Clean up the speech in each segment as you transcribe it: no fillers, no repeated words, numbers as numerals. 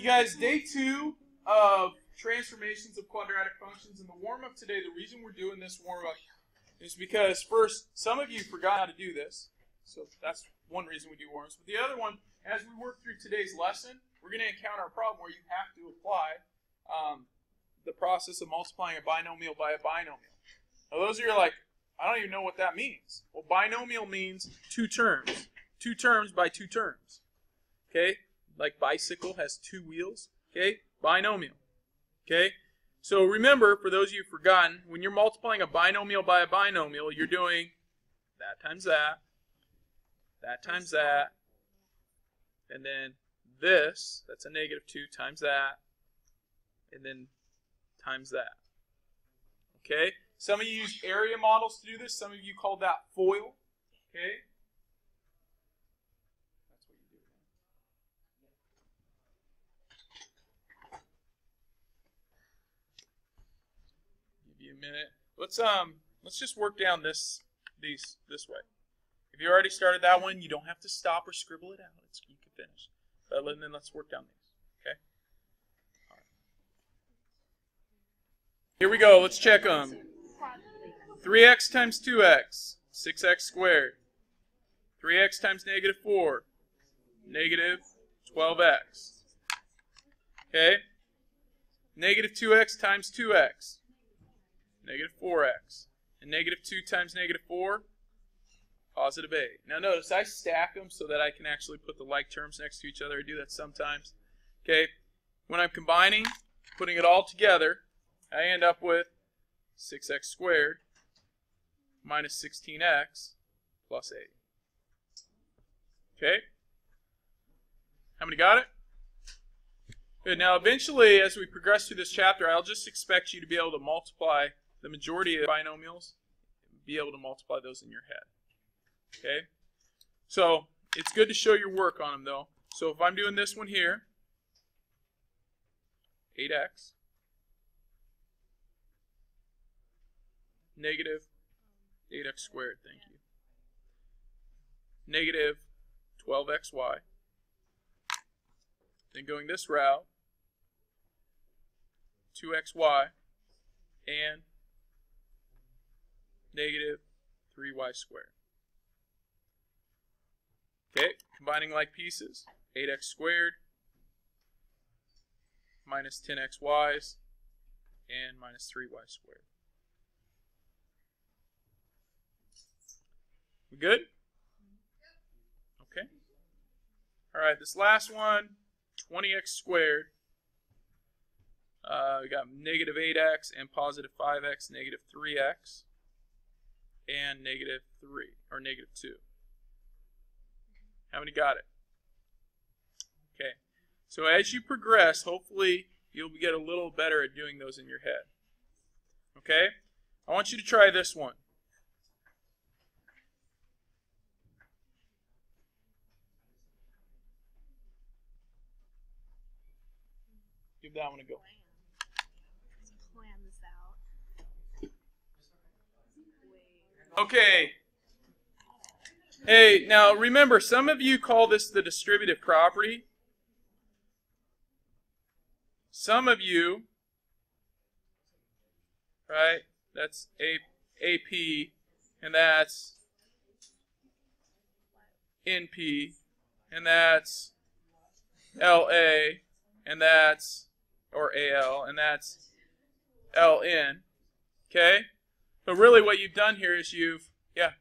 you guys, day 2 of transformations of quadratic functions. In the warm-up today, the reason we're doing this warm-up is because, first, some of you forgot how to do this. So that's one reason we do warm-ups. But the other one, as we work through today's lesson, we're going to encounter a problem where you have to apply the process of multiplying a binomial by a binomial. Now, those of you are like, I don't even know what that means. Well, binomial means two terms. Two terms by two terms. Okay? Like bicycle has two wheels. Okay? Binomial. Okay? So remember, for those of you who've forgotten, when you're multiplying a binomial by a binomial, you're doing that times that times that, and then this, that's a -2 times that, and then times that. Okay? Some of you use area models to do this. Some of you call that FOIL. Okay? That's what you do. Give you a minute. Let's just work down this way. If you already started that one, you don't have to stop or scribble it out. You can finish. But then let's work down these. Okay? All right. Here we go. Let's check them. 3x times 2x, 6x squared. 3x times -4, -12x. Okay? -2x times 2x, -4x. And -2 times -4, +8. Now notice I stack them so that I can actually put the like terms next to each other. I do that sometimes. Okay? When I'm combining, putting it all together, I end up with 6x squared minus 16x plus 8. Okay? How many got it? Good. Now eventually, as we progress through this chapter, I'll just expect you to be able to multiply the majority of binomials, be able to multiply those in your head. Okay? So it's good to show your work on them though. So if I'm doing this one here, 8x -8x squared, thank you. -12xy. Then going this route, 2xy and -3y squared. Okay, combining like pieces, 8x squared minus 10xy's and minus 3y squared. We good? Okay. All right, this last one, 20x squared. We got -8x and +5x, -3x, and -3 or -2. How many got it? Okay. So as you progress, hopefully you'll get a little better at doing those in your head. Okay? I want you to try this one. Give that one a go. Plan this out. Okay. Hey, now remember, some of you call this the distributive property. Some of you, right, that's AP, and that's NP, and that's LA, and that's, or AL, and that's LN, okay? But really what you've done here is yeah.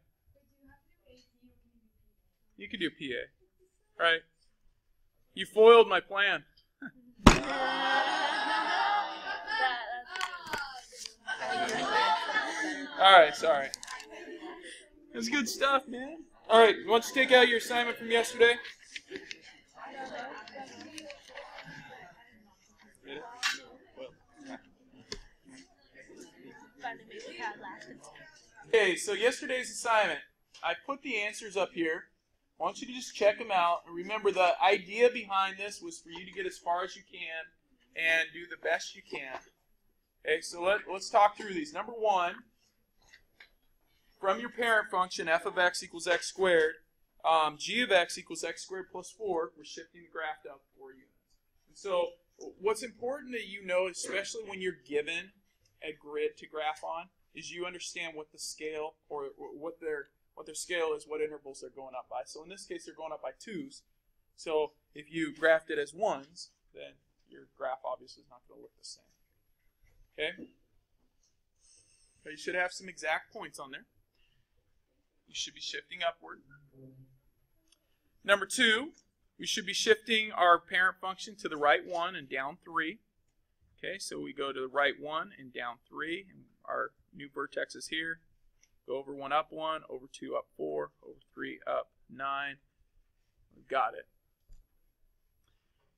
You could do PA, right? You foiled my plan. All right, sorry. It was good stuff, man. All right, why don't you take out your assignment from yesterday? Okay, so yesterday's assignment, I put the answers up here. I want you to just check them out. And remember, the idea behind this was for you to get as far as you can and do the best you can. Okay, so let's talk through these. Number one, from your parent function, f of x equals x squared, g of x equals x squared plus 4, we're shifting the graph up 4 units. So what's important that you know, especially when you're given a grid to graph on, is you understand what the scale or what their scale is, what intervals they're going up by. So in this case, they're going up by 2s. So if you graphed it as 1s, then your graph obviously is not going to look the same. Okay? But you should have some exact points on there. You should be shifting upward. Number 2, we should be shifting our parent function to the right 1 and down 3. Okay, so we go to the right 1 and down 3, and our new vertex is here. Go over 1 up 1, over 2 up 4, over 3 up 9. We've got it.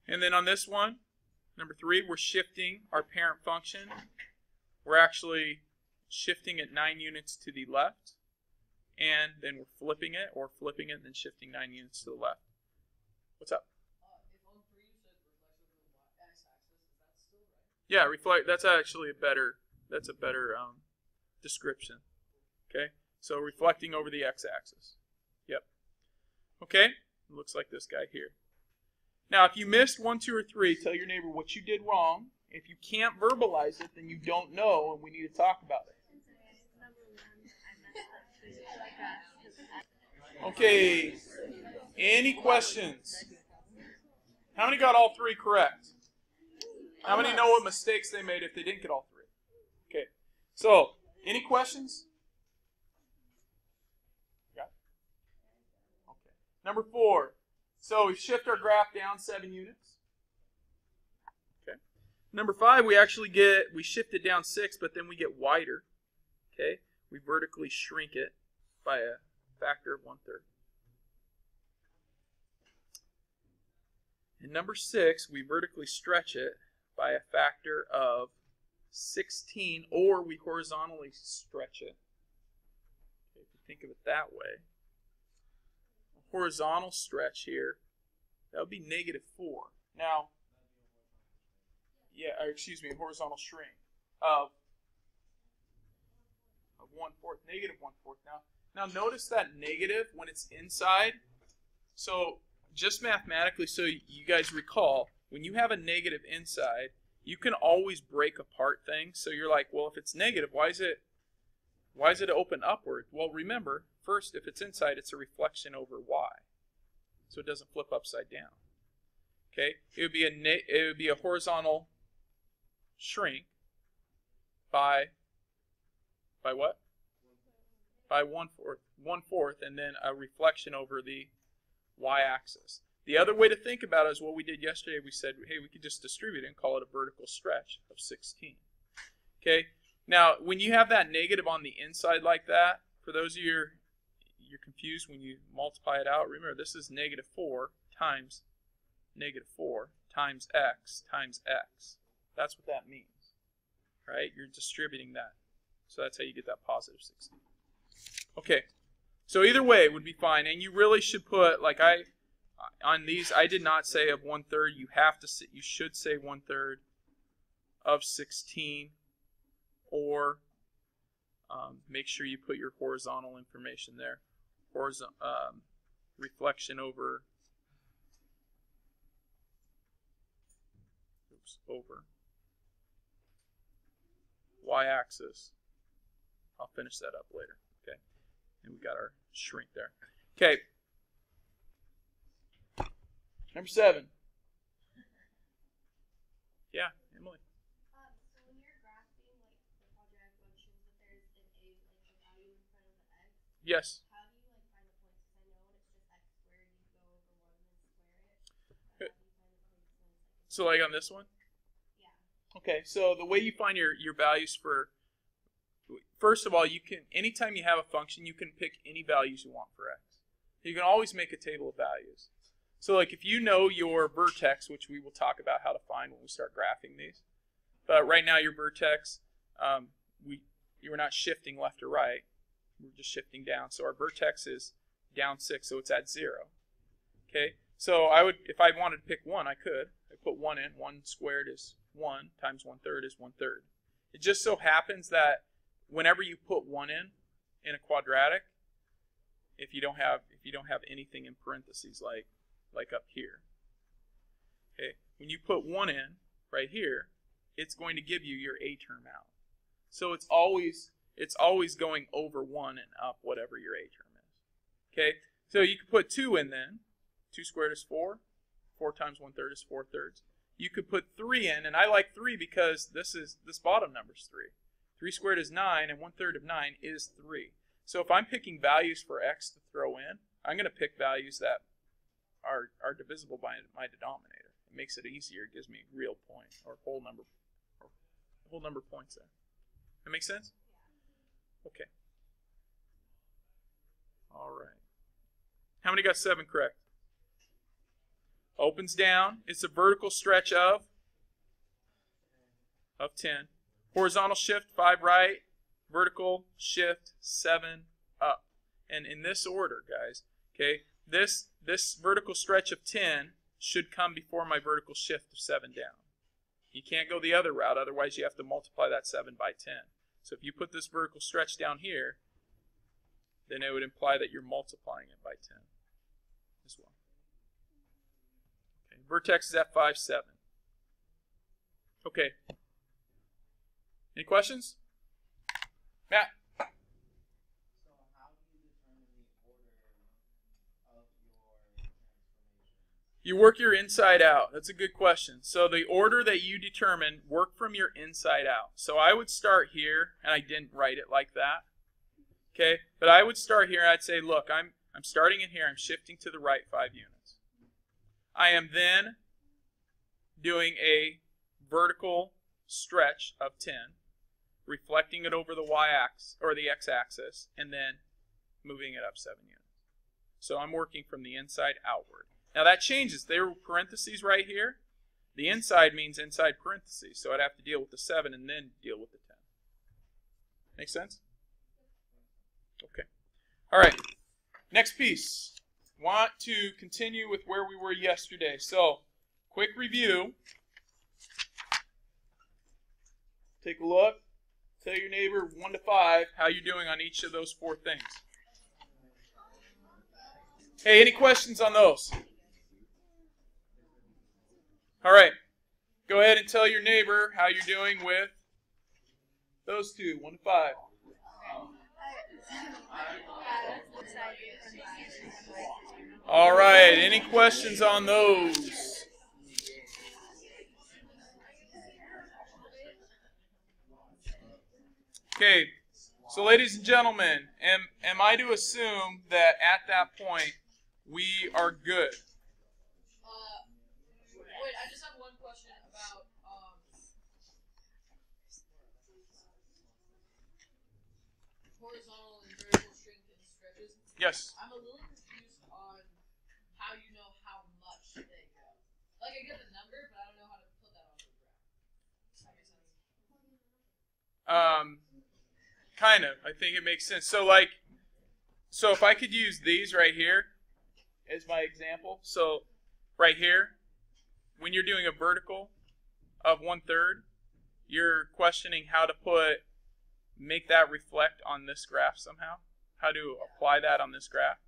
And then on this one, number 3, we're shifting our parent function. We're actually shifting it 9 units to the left, and then we're flipping it, or flipping it and then shifting 9 units to the left. What's up? If on 3 you said reflection over the x-axis, is that still right? Yeah, reflect. That's actually a better. That's a better description. Okay, so reflecting over the x-axis. Yep. Okay, it looks like this guy here. Now, if you missed 1, 2, or 3, tell your neighbor what you did wrong. If you can't verbalize it, then you don't know, and we need to talk about it. Okay, any questions? How many got all 3 correct? How many know what mistakes they made if they didn't get all 3? Okay, so any questions? Yeah. Okay. Number 4. So we shift our graph down 7 units. Okay. Number 5, we shift it down 6, but then we get wider. Okay. We vertically shrink it by a factor of 1/3. And number 6, we vertically stretch it by a factor of 16, or we horizontally stretch it. Okay, if you think of it that way, a horizontal stretch here, that would be -4. Now, yeah, or excuse me, a horizontal shrink of 1/4, -1/4. Now notice that negative when it's inside. So just mathematically, so you guys recall, when you have a negative inside, you can always break apart things. So you're like, well, if it's negative, why is it open upward? Well, remember, first, if it's inside, it's a reflection over y, so it doesn't flip upside down. Okay, it would be a horizontal shrink by what? By 1/4, and then a reflection over the y-axis. The other way to think about it is what we did yesterday. We said, hey, we could just distribute it and call it a vertical stretch of 16. Okay. Now, when you have that negative on the inside like that, for those of you you're confused when you multiply it out, remember this is -4 times -4 times x times x. That's what that means, right? You're distributing that. So that's how you get that positive 16. Okay. So either way would be fine, and you really should put, like on these, I did not say of 1/3. You should say 1/3 of 16, or make sure you put your horizontal information there. Reflection over y-axis. I'll finish that up later. Okay, and we got our shrink there. Okay. Number 7. Yeah, Emily. So when you're graphing like the quadratic functions, but there's a value in front of the x. Yes. How do you find the points? Because I know when it's just x squared, you go over 1 and then square it. How do you find the points when it's So like on this one? Yeah. Okay, so the way you find your values for, first of all, you can, anytime you have a function, you can pick any values you want for x. You can always make a table of values. So like if you know your vertex, which we will talk about how to find when we start graphing these, but right now your vertex, you're not shifting left or right, we're just shifting down. So our vertex is down 6, so it's at 0. Okay, so if I wanted to pick 1, I could. I put 1 in. 1 squared is 1 times 1/3 is 1/3. It just so happens that whenever you put 1 in a quadratic, if you don't have anything in parentheses like up here, okay, when you put 1 in right here, it's going to give you your a term out. So it's always going over 1 and up whatever your a term is. Okay, so you could put 2 in then. 2 squared is 4. 4 times 1/3 is 4/3. You could put 3 in, and I like 3 because this bottom number is 3. 3 squared is 9, and 1/3 of 9 is 3. So if I'm picking values for x to throw in, I'm going to pick values that are divisible by my denominator. It makes it easier. It gives me real point or whole number points there. That make sense? Okay. All right. How many got 7 correct? Opens down. It's a vertical stretch of 10. Horizontal shift 5 right. Vertical shift 7 up. And in this order, guys, okay, this vertical stretch of 10 should come before my vertical shift of 7 down. You can't go the other route, otherwise you have to multiply that 7 by 10. So if you put this vertical stretch down here, then it would imply that you're multiplying it by 10 as well. Okay, vertex is at 5, 7. Okay. Any questions? Matt? So how do you determine the order of your transformation? You work your inside out. That's a good question. So the order that you determine, work from your inside out. So I would start here, and I didn't write it like that. Okay, but I would start here. I'd say, look, I'm starting in here. I'm shifting to the right 5 units. I am then doing a vertical stretch of 10, reflecting it over the y-axis or the x-axis, and then moving it up 7 units. So I'm working from the inside outward. Now that changes. There were parentheses right here. The inside means inside parentheses, so I'd have to deal with the 7 and then deal with the 10. Make sense? Okay. All right. Next piece. Want to continue with where we were yesterday. So, quick review. Take a look. Tell your neighbor 1 to 5 how you're doing on each of those 4 things. Hey, any questions on those? All right. Go ahead and tell your neighbor how you're doing with those 2, 1 to 5. All right. Any questions on those? Okay. So, ladies and gentlemen, am I to assume that at that point we are good? Wait, I just have one question about horizontal and vertical strength and stretches. Yes. I'm a little confused on how you know how much they go. Like, I get the number, but I don't know how to put that on the graph. Does that make sense? Kind of. I think it makes sense. So if I could use these right here as my example. So right here, when you're doing a vertical of 1/3, you're questioning how to make that reflect on this graph somehow. How to apply that on this graph.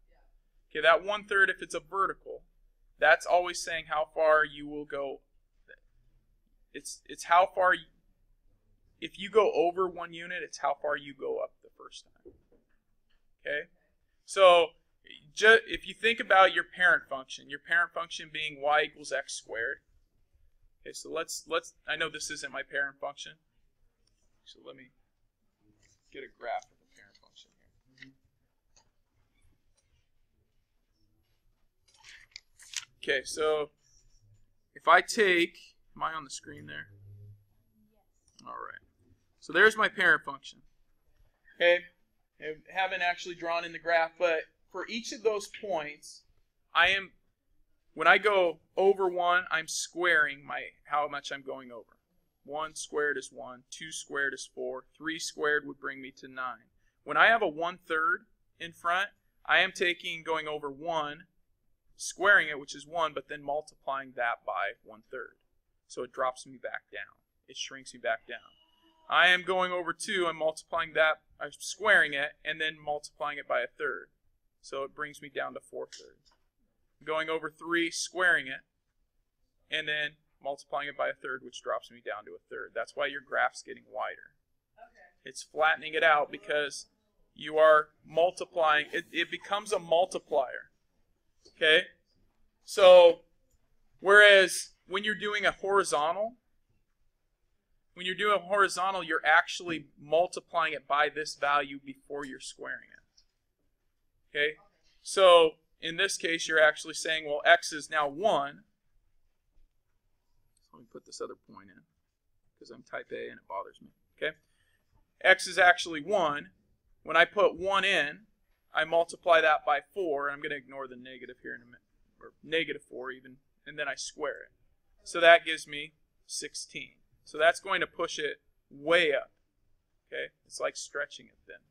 Okay, that 1/3, if it's a vertical, that's always saying how far you will go. It's how far. If you go over 1 unit, it's how far you go up the first time. Okay, so if you think about your parent function being y equals x squared. Okay, so let's. I know this isn't my parent function, so let me get a graph of the parent function here. Okay, so if I take, am I on the screen there? All right. So there's my parent function. Okay, I haven't actually drawn in the graph, but for each of those points, when I go over 1, I'm squaring how much I'm going over. 1 squared is 1, 2 squared is 4, 3 squared would bring me to 9. When I have a 1/3 in front, I am going over 1, squaring it, which is 1, but then multiplying that by 1/3. So it drops me back down. It shrinks me back down. I am going over 2, I'm multiplying that, I'm squaring it, and then multiplying it by 1/3. So it brings me down to 4/3. Going over 3, squaring it, and then multiplying it by a third, which drops me down to a third. That's why your graph's getting wider. Okay. It's flattening it out because you are multiplying. It becomes a multiplier. Okay? So, whereas when you're doing a horizontal, you're actually multiplying it by this value before you're squaring it. Okay? So, in this case, you're actually saying, well, x is now 1. Let me put this other point in because I'm type A and it bothers me. Okay? X is actually 1. When I put 1 in, I multiply that by 4. I'm going to ignore the negative here in a minute, or negative 4 even, and then I square it. So that gives me 16. So that's going to push it way up. Okay? It's like stretching it then,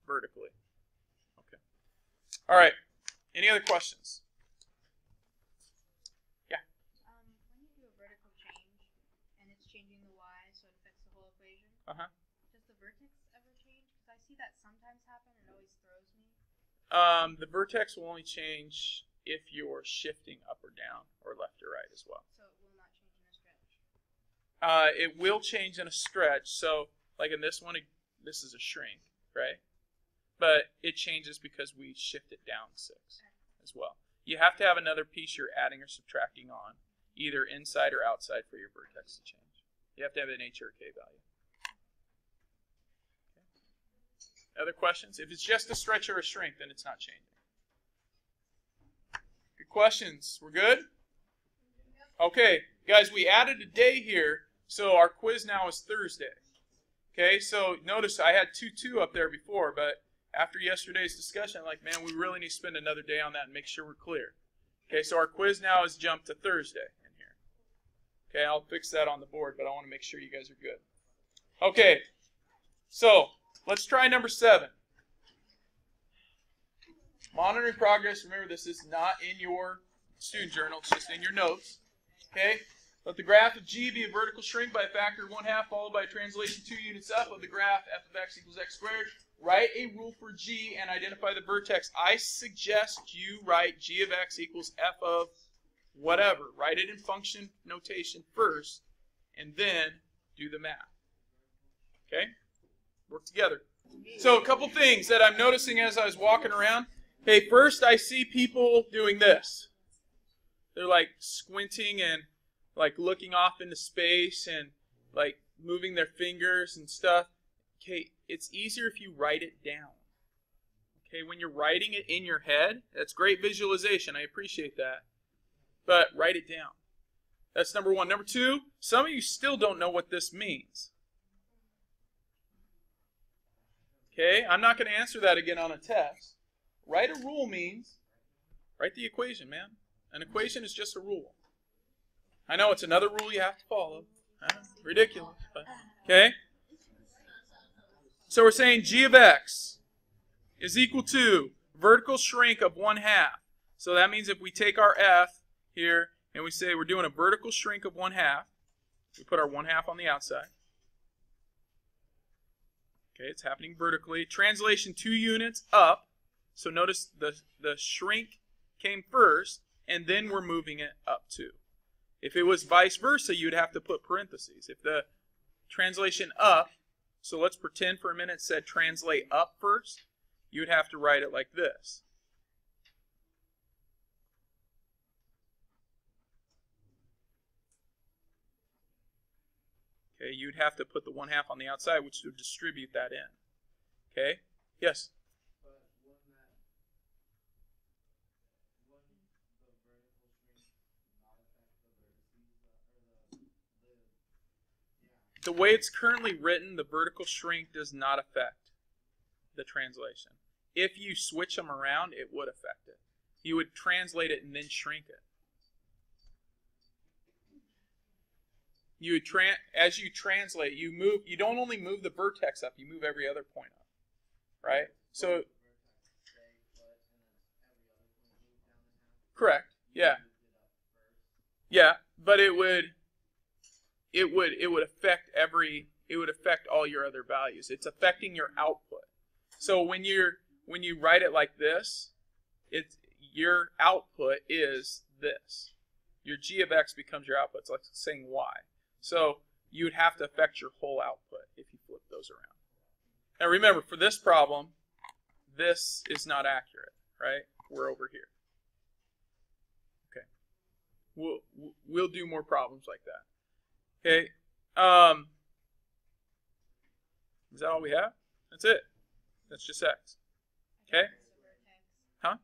vertically. Okay. All right. Any other questions? Yeah. When you do a vertical change and it's changing the y, so it affects the whole equation. Does the vertex ever change? Because I see that sometimes happen. It always throws me. The vertex will only change if you're shifting up or down or left or right as well. So it will not change in a stretch. It will change in a stretch. So, like in this one, this is a shrink, right? But it changes because we shift it down 6 as well. You have to have another piece you're adding or subtracting on, either inside or outside for your vertex to change. You have to have an H or a K value. Okay. Other questions? If it's just a stretch or a shrink, then it's not changing. Good questions. We're good? Okay, guys, we added a day here, so our quiz now is Thursday. Okay, so notice I had 2-2 up there before, but after yesterday's discussion, I'm like, man, we really need to spend another day on that and make sure we're clear. Okay, so our quiz now has jumped to Thursday in here. Okay, I'll fix that on the board, but I want to make sure you guys are good. Okay, so let's try number 7. Monitoring progress. Remember, this is not in your student journal. It's just in your notes. Okay? Let the graph of g be a vertical shrink by a factor of 1/2 followed by a translation 2 units up of the graph f of x equals x squared. Write a rule for g and identify the vertex. I suggest you write g of x equals f of whatever. Write it in function notation first and then do the math. Okay? Work together. So a couple things that I'm noticing as I was walking around. Hey, first I see people doing this. They're like squinting and like looking off into space and like moving their fingers and stuff. Okay, it's easier if you write it down. Okay, when you're writing it in your head, that's great visualization. I appreciate that. But write it down. That's number 1. Number 2, some of you still don't know what this means. Okay, I'm not going to answer that again on a test. Write a rule means, write the equation, man. An equation is just a rule. I know it's another rule you have to follow. Ridiculous. But, okay? So we're saying g of x is equal to vertical shrink of 1/2. So that means if we take our f here and we say we're doing a vertical shrink of 1/2, we put our 1/2 on the outside. Okay, it's happening vertically. Translation 2 units up. So notice the shrink came first, and then we're moving it up 2. If it was vice versa, you'd have to put parentheses. If the translation up, so let's pretend for a minute it said translate up first, you'd have to write it like this. Okay, you'd have to put the 1/2 on the outside, which would distribute that in. Okay? Yes? The way it's currently written, the vertical shrink does not affect the translation. If you switch them around, it would affect it. You would translate it and then shrink it. You would as you translate, you don't only move the vertex up, you move every other point up. Right? So correct. Yeah. Yeah, but it would affect all your other values. It's affecting your output. So when you write it like this, your output is this. Your g of x becomes your output. It's like saying y. So you would have to affect your whole output if you flip those around. Now remember, for this problem, this is not accurate, right? We're over here. Okay. We'll do more problems like that. Okay. Is that all we have? That's it. That's just x. Okay? Huh?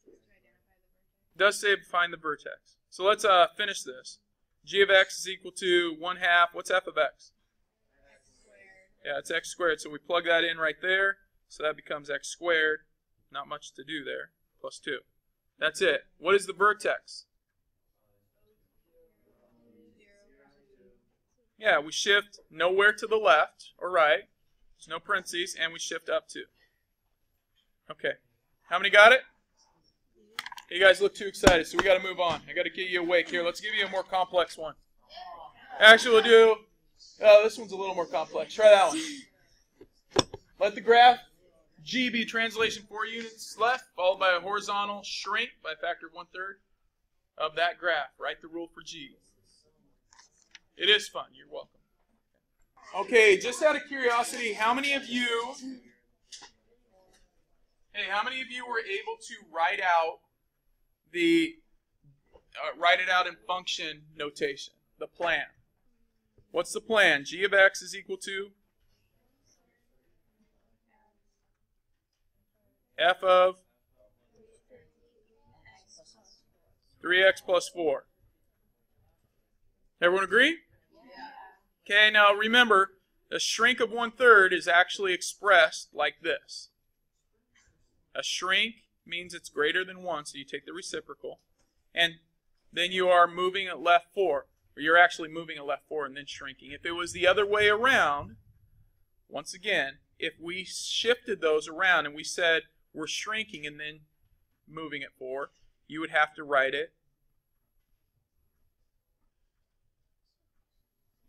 It does say find the vertex. So let's finish this. G of x is equal to 1/2. What's f of x? X squared. Yeah, it's x squared. So we plug that in right there. So that becomes x squared. Not much to do there. Plus 2. That's it. What is the vertex? Yeah, we shift nowhere to the left or right. There's no parentheses. And we shift up 2. Okay. How many got it? You guys look too excited, so we got to move on. I got to get you awake here. Let's give you a more complex one. Actually, we'll do... this one's a little more complex. Try that one. Let the graph G be translation 4 units left, followed by a horizontal shrink by a factor of 1/3 of that graph. Write the rule for G. It is fun. You're welcome. Okay, just out of curiosity, how many of you... Hey, how many of you were able to write it out in function notation, the plan? What's the plan? G of x is equal to f of 3x plus 4. Everyone agree? Okay, now remember, a shrink of 1/3 is actually expressed like this. A shrink means it's greater than 1, so you take the reciprocal. And then you are moving at left 4. Or you're actually moving at left 4 and then shrinking. If it was the other way around, once again, if we shifted those around and we said we're shrinking and then moving at 4, you would have to write it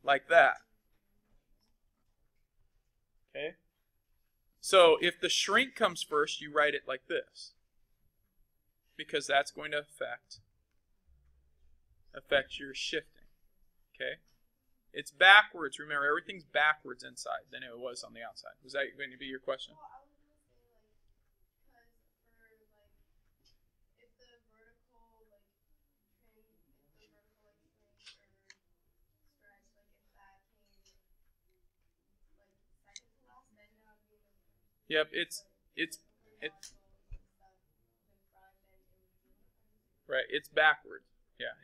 like that. Okay? So if the shrink comes first, you write it like this. Because that's going to affect your shifting. Okay? It's backwards. Remember, everything's backwards inside than it was on the outside. Was that going to be your question? Well, I was gonna say, because if the vertical, string, or stretch, if that came, second to last, then that would be the... Yep, right, it's backwards. Yeah,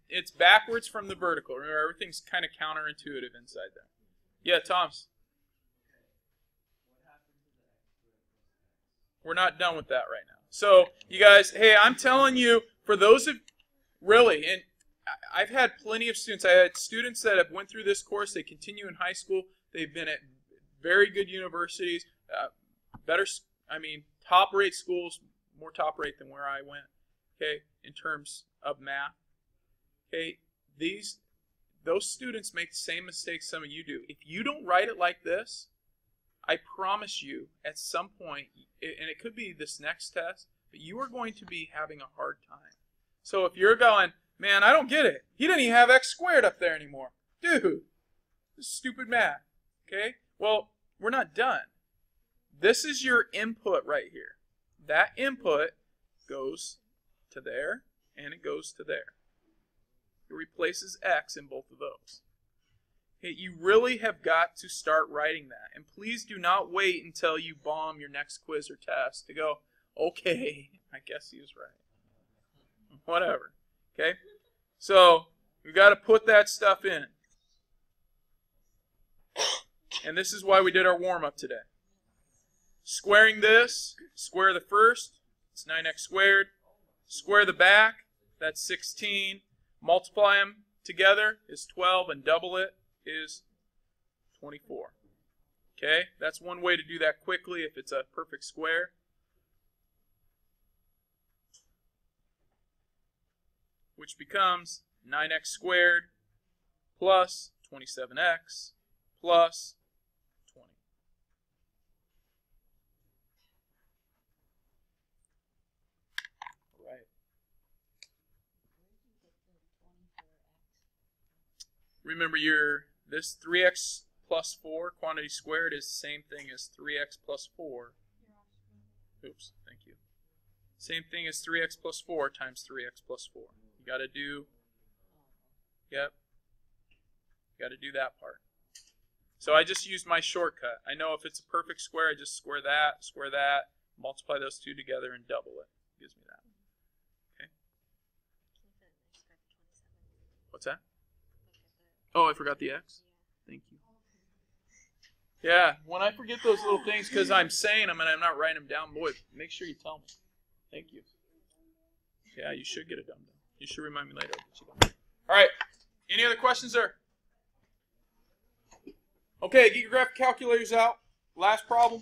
it's backwards from the vertical. Remember, everything's kind of counterintuitive inside there. Yeah, Thomas. We're not done with that right now. So, you guys, hey, I'm telling you, for those of, really, and I've had plenty of students. I had students that have went through this course. They continue in high school. They've been at very good universities, top-rate schools, more top-rate than where I went, okay, in terms of math. Okay, those students make the same mistakes some of you do. If you don't write it like this, I promise you, at some point, and it could be this next test, but you are going to be having a hard time. So if you're going, man, I don't get it. He didn't even have x squared up there anymore. Dude, this is stupid math. Okay? Well, we're not done. This is your input right here. That input goes to there, and it goes to there. It replaces x in both of those. Okay, you really have got to start writing that. And please do not wait until you bomb your next quiz or test to go, okay, I guess he was right. Whatever. Okay? So, we've got to put that stuff in. And this is why we did our warm-up today. Squaring this, square the first, it's 9x squared. Square the back, that's 16. Multiply them together is 12, and double it is 24. Okay, that's one way to do that quickly if it's a perfect square. Which becomes 9x squared plus 27x plus 20. All right. remember this 3x plus 4, quantity squared, is the same thing as 3x plus 4. Oops, thank you. Same thing as 3x plus 4 times 3x plus 4. You got to do, yep, you got to do that part. So I just used my shortcut. I know if it's a perfect square, I just square that, multiply those two together and double it. Gives me that. Okay. What's that? Oh, I forgot the x. Thank you. Yeah, when I forget those little things because I'm saying them and I'm not writing them down, boy, make sure you tell me. Thank you. Yeah, you should get it done. You should remind me later. All right. Any other questions there? Okay, get your graphic calculators out. Last problem.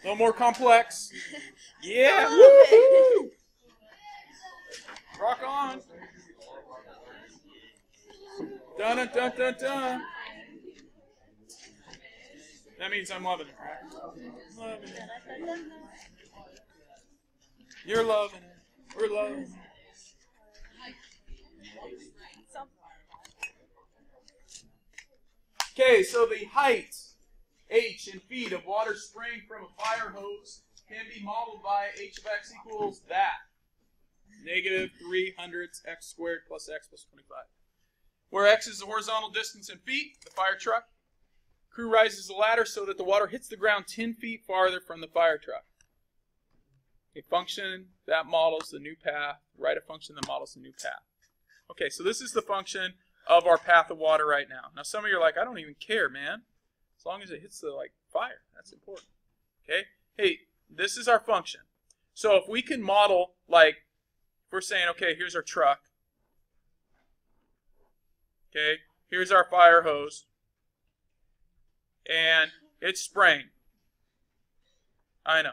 A little more complex. Yeah. Woo-hoo! Rock on. Dun dun dun dun dun. That means I'm loving it, right? Loving it. You're loving it. We're loving it. Okay, so the height, h in feet, of water spraying from a fire hose can be modeled by h of x equals that. Negative 300 x squared plus x plus 25. Where x is the horizontal distance in feet, the fire truck. Crew rises the ladder so that the water hits the ground 10 feet farther from the fire truck. A function that models the new path. Write a function that models the new path. Okay, so this is the function of our path of water right now. Now some of you are like, I don't even care, man. As long as it hits the fire, that's important. Okay? Hey, this is our function. So if we can model, if we're saying, okay, here's our truck. Okay, here's our fire hose. And it's spraying. I know.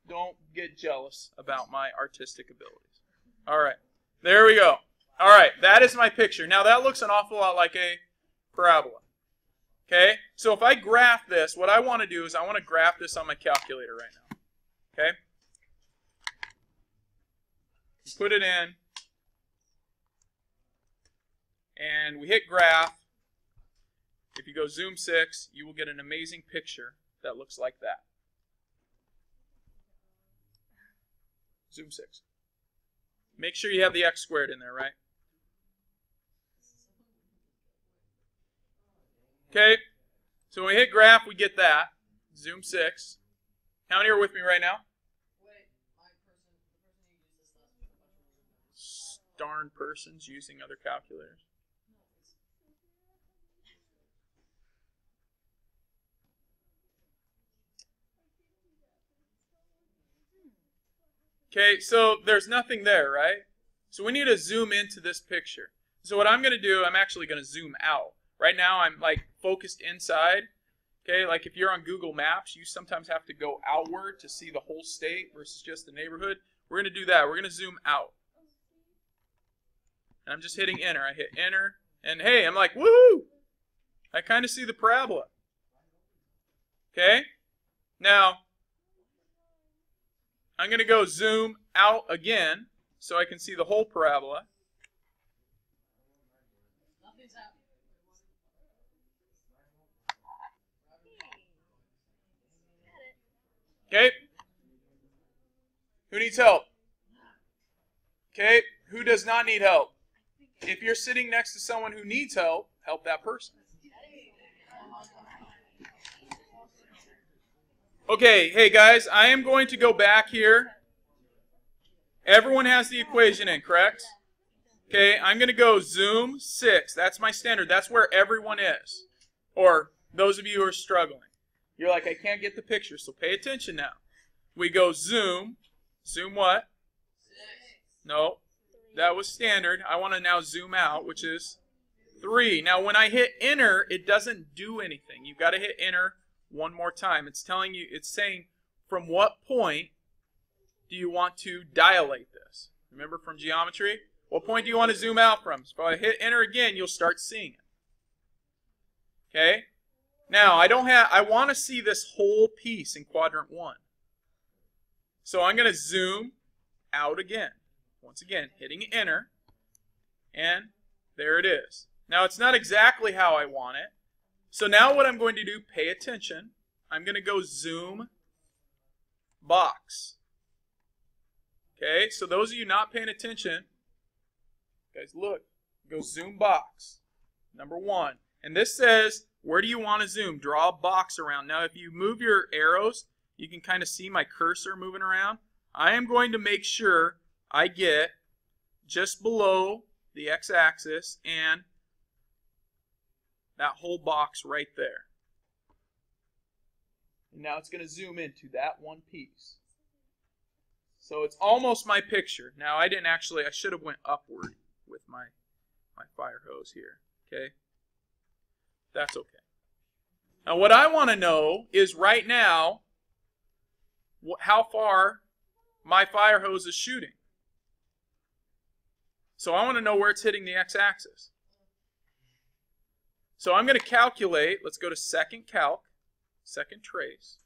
Don't get jealous about my artistic abilities. All right, there we go. All right, that is my picture. Now that looks an awful lot like a parabola. Okay, so if I graph this, what I want to do is I want to graph this on my calculator right now. Okay, put it in, and we hit graph. If you go zoom 6, you will get an amazing picture that looks like that. Zoom 6. Make sure you have the x squared in there, right? Okay, so when we hit graph, we get that. Zoom 6. How many are with me right now? Darn persons using other calculators. Okay, so there's nothing there, right? So we need to zoom into this picture. So what I'm going to do, I'm actually going to zoom out. Right now I'm focused inside. Okay, like if you're on Google Maps, you sometimes have to go outward to see the whole state versus just the neighborhood. We're going to do that. We're going to zoom out. And I'm just hitting enter. I hit enter, and hey, I'm like, woohoo! I kind of see the parabola. Okay? Now, I'm going to go zoom out again so I can see the whole parabola. Okay? Who needs help? Okay? Who does not need help? If you're sitting next to someone who needs help, help that person. Okay, hey guys, I am going to go back here. Everyone has the equation in, correct? Okay, I'm going to go zoom 6. That's my standard. That's where everyone is. Or those of you who are struggling. You're like, I can't get the picture, so pay attention now. We go zoom. Zoom what? 6. No, that was standard. I want to now zoom out, which is 3. Now, when I hit enter, it doesn't do anything. You've got to hit enter one more time. It's telling you, it's saying, from what point do you want to dilate this? Remember from geometry? What point do you want to zoom out from? So if I hit enter again, you'll start seeing it. Okay? Now, I want to see this whole piece in quadrant 1. So I'm going to zoom out again. Once again, hitting enter, and there it is. Now, it's not exactly how I want it. So now what I'm going to do, pay attention. I'm going to go zoom box. Okay, so those of you not paying attention, guys, look. Go zoom box. Number 1. And this says, where do you want to zoom? Draw a box around. Now, if you move your arrows, you can kind of see my cursor moving around. I am going to make sure I get just below the x-axis and that whole box right there. And now it's going to zoom into that one piece. So it's almost my picture. Now I should have went upward with my fire hose here. Okay? That's okay. Now what I want to know is right now how far my fire hose is shooting. So I want to know where it's hitting the x-axis. So I'm going to calculate. Let's go to second calc, second trace.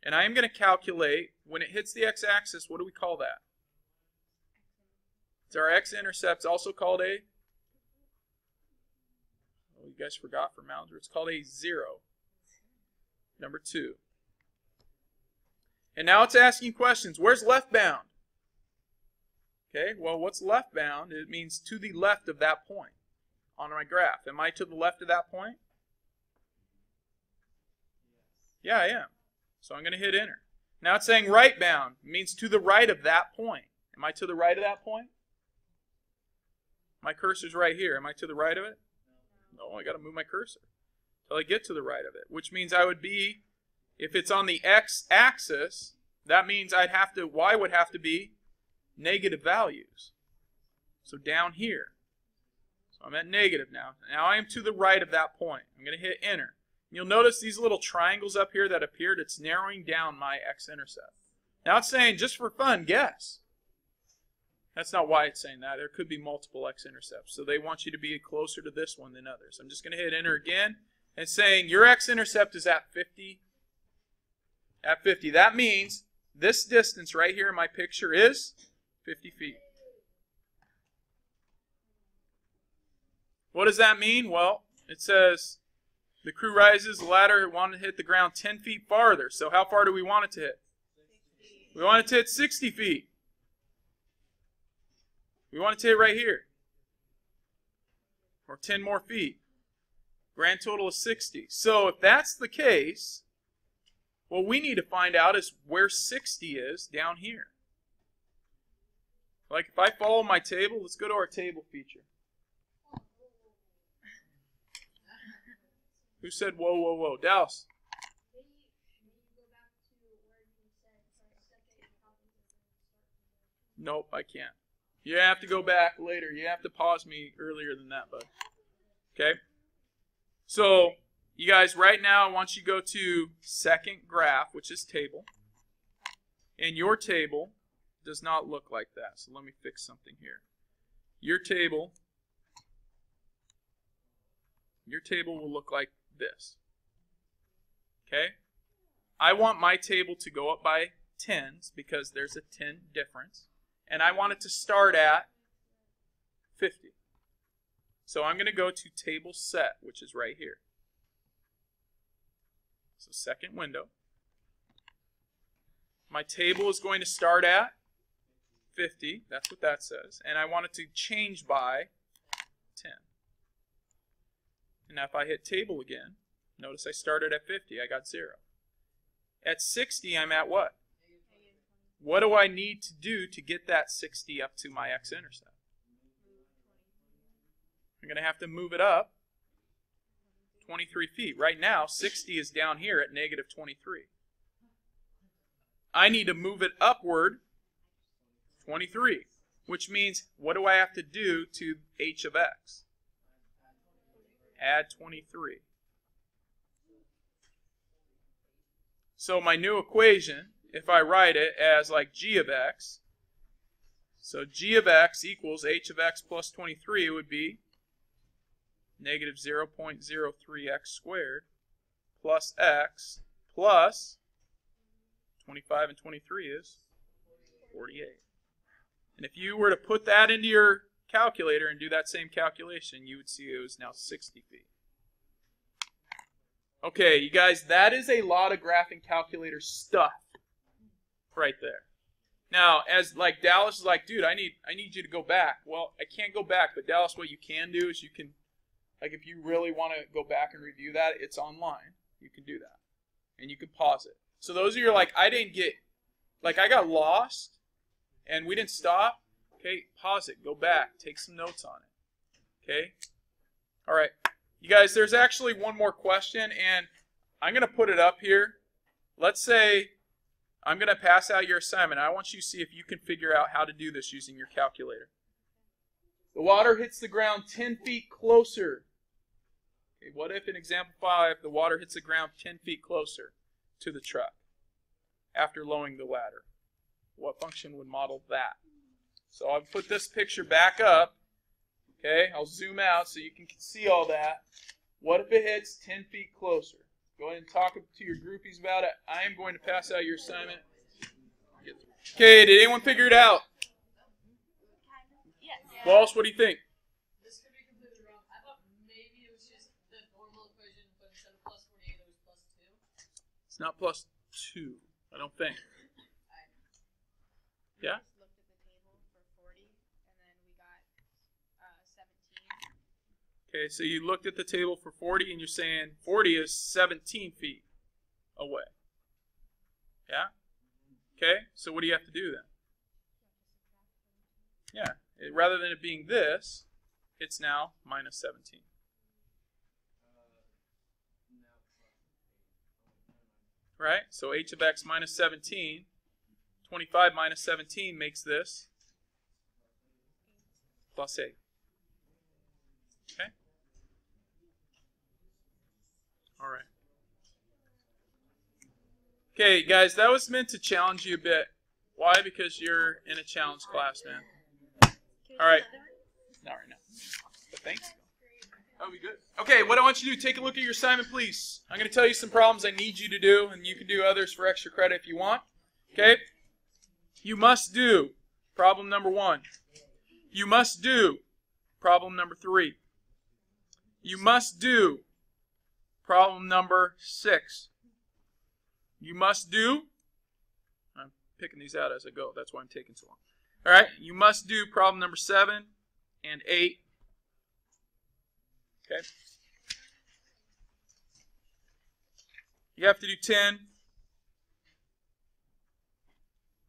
And I am going to calculate when it hits the x-axis, what do we call that? Is our x-intercept also called a? Oh, you guys forgot for Mauser. It's called a 0. Number 2. And now it's asking questions. Where's left bound? Okay, well, what's left bound? It means to the left of that point on my graph. Am I to the left of that point? Yeah, I am. So I'm going to hit enter. Now it's saying right bound. It means to the right of that point. Am I to the right of that point? My cursor's right here. Am I to the right of it? No, I got to move my cursor until I get to the right of it, which means I would be, if it's on the x-axis, that means y would have to be negative values. So down here. So I'm at negative now. Now I am to the right of that point. I'm going to hit enter. You'll notice these little triangles up here that appeared. It's narrowing down my x-intercept. Now it's saying, just for fun, guess. That's not why it's saying that. There could be multiple x-intercepts. So they want you to be closer to this one than others. I'm just going to hit enter again. And saying your x-intercept is at 50. At 50. That means this distance right here in my picture is 50 feet. What does that mean? Well, it says the crew rises, the ladder wanted to hit the ground 10 feet farther. So how far do we want it to hit? We want it to hit 60 feet. We want it to hit right here. Or 10 more feet. Grand total is 60. So if that's the case, what we need to find out is where 60 is down here. Like if I follow my table, let's go to our table feature. Who said whoa, whoa, whoa? Dallas. Nope, I can't. You have to go back later. You have to pause me earlier than that, bud. Okay? So, you guys, right now, I want you to go to second graph, which is table. And your table does not look like that. So let me fix something here. Your table will look like this. Okay? I want my table to go up by 10s because there's a 10 difference. And I want it to start at 50. So I'm going to go to table set, which is right here. So second window. My table is going to start at 50. That's what that says. And I want it to change by 10. And now if I hit table again, notice I started at 50. I got 0. At 60, I'm at what? What do I need to do to get that 60 up to my x-intercept? I'm going to have to move it up 23 feet. Right now, 60 is down here at negative 23. I need to move it upward 23, which means what do I have to do to h of x? Add 23. So my new equation, if I write it as like g of x, so g of x equals h of x plus 23 would be negative 0.03x squared plus x plus 25 and 23 is 48. And if you were to put that into your calculator and do that same calculation, you would see it was now 60 feet. Okay, you guys, that is a lot of graphing calculator stuff right there. Now, as like Dallas is like, dude, I need you to go back. Well, I can't go back, but Dallas, what you can do is you can, like if you really want to go back and review that, it's online. You can do that. And you can pause it. So those of you who are like, I didn't get, like I got lost and we didn't stop. Okay, pause it. Go back. Take some notes on it. Okay? All right. You guys, there's actually one more question, and I'm going to put it up here. Let's say I'm going to pass out your assignment. I want you to see if you can figure out how to do this using your calculator. The water hits the ground 10 feet closer. Okay, what if in example 5, the water hits the ground 10 feet closer to the truck after lowering the ladder? What function would model that? So I'll put this picture back up. Okay, I'll zoom out so you can see all that. What if it hits 10 feet closer? Go ahead and talk to your groupies about it. I am going to pass out your assignment. Okay, did anyone figure it out? Yes. Walsh, what do you think? This could be completely wrong. I thought maybe it was just the normal equation, but instead of plus 48, it was plus 2. It's not plus 2, I don't think. Yeah? We just looked at the table for 40, and then we got 17. Okay, so you looked at the table for 40, and you're saying 40 is 17 feet away. Yeah? Okay, so what do you have to do then? Yeah, rather than it being this, it's now minus 17. Right? So h of x minus 17, 25 minus 17 makes this plus 8. Okay? All right. Okay, guys, that was meant to challenge you a bit. Why? Because you're in a challenge class, man. All right. Not right now. But thanks. That'll be good. Okay, what I want you to do, take a look at your assignment, please. I'm going to tell you some problems I need you to do, and you can do others for extra credit if you want. Okay? You must do problem number 1. You must do problem number 3. You must do problem number 6. You must do, I'm picking these out as I go, that's why I'm taking so long. All right, you must do problem number 7 and 8. Okay. You have to do 10,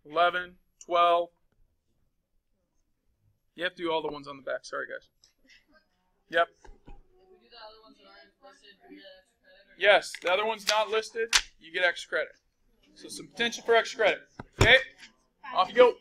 11, 12. You have to do all the ones on the back. Sorry, guys. Yep. If we do the other ones that aren't listed, do we get extra credit? Or Yes, the other one's not listed. You get extra credit. So some potential for extra credit. Okay? Off you go.